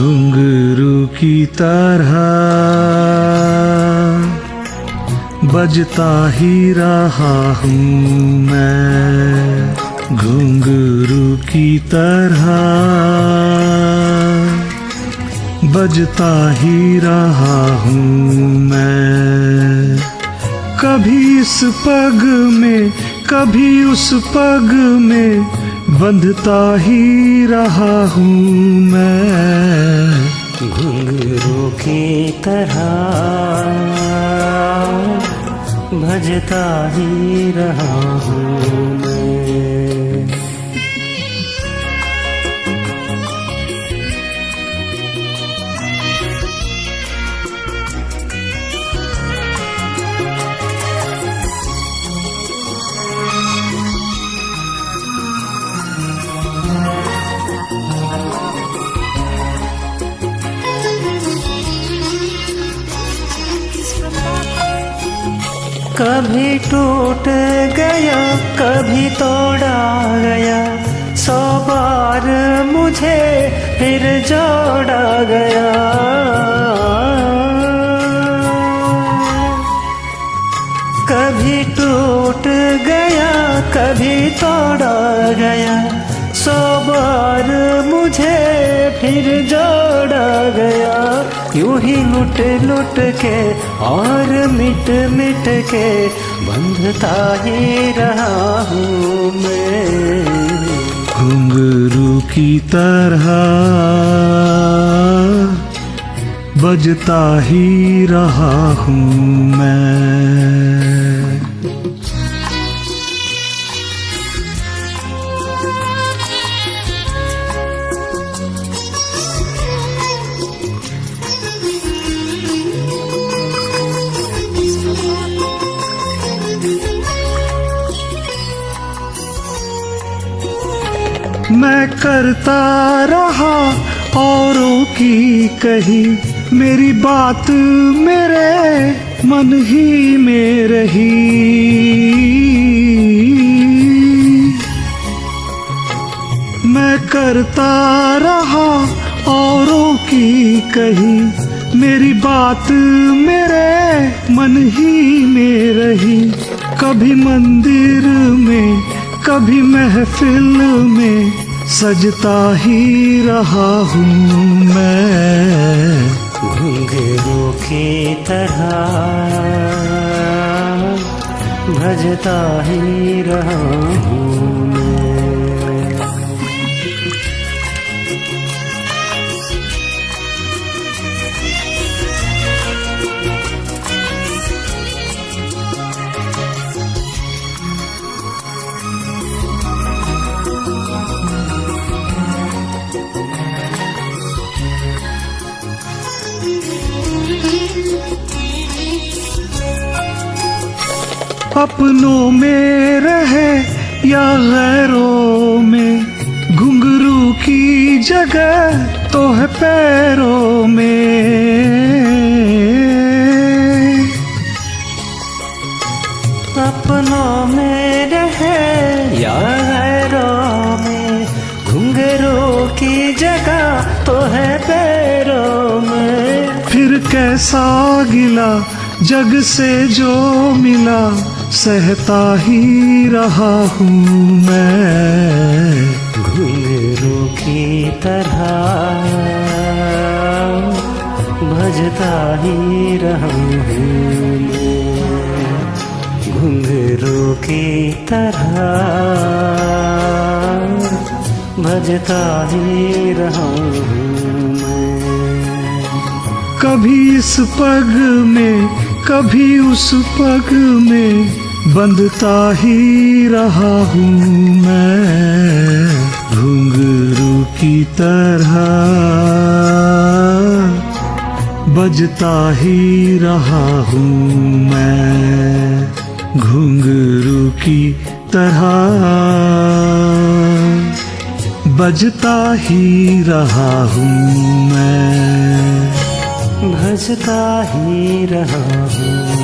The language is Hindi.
घुंघरू की तरह बजता ही रहा हूँ मैं, घुंघरू की तरह बजता ही रहा हूँ मैं। कभी इस पग में कभी उस पग में बंधता ही रहा हूँ मैं, घुंघरू की तरह भजता ही रहा हूँ मैं। कभी टूट गया कभी तोड़ा गया, 100 बार मुझे फिर जोड़ा गया। कभी टूट गया कभी तोड़ा गया, 100 बार मुझे फिर जोड़ा गया। यूं ही लुट लुट के और मिट मिट के बंधता ही रहा हूँ मैं, घुंघरू की तरह बजता ही रहा हूँ मैं। मैं करता रहा औरों की कही, मेरी बात मेरे मन ही में रही। मैं करता रहा औरों की कही, मेरी बात मेरे मन ही में रही। कभी मंदिर में कभी महफिल में सजता ही रहा हूँ मैं, घुंघरू की तरह भजता ही रहा हूँ मैं। अपनों में रहे या गैरों में, घुंघरू की जगह तो है पैरों में। अपनों में रहे या गैरों में, घुंघरू की जगह तो है पैरों में। फिर कैसा गिला जग से जो मिला, सहता ही रहा हूँ मैं, घुंघरू की तरह भजता ही रहा हूँ मैं, घुंघरू की तरह भजता ही रहा हूँ मैं। कभी इस पग में कभी उस पग में बंधता ही रहा हूँ मैं, घुंघरू की तरह बजता ही रहा हूँ मैं, घुंघरू की तरह बजता ही रहा हूँ मैं, भजता ही रहा हूँ।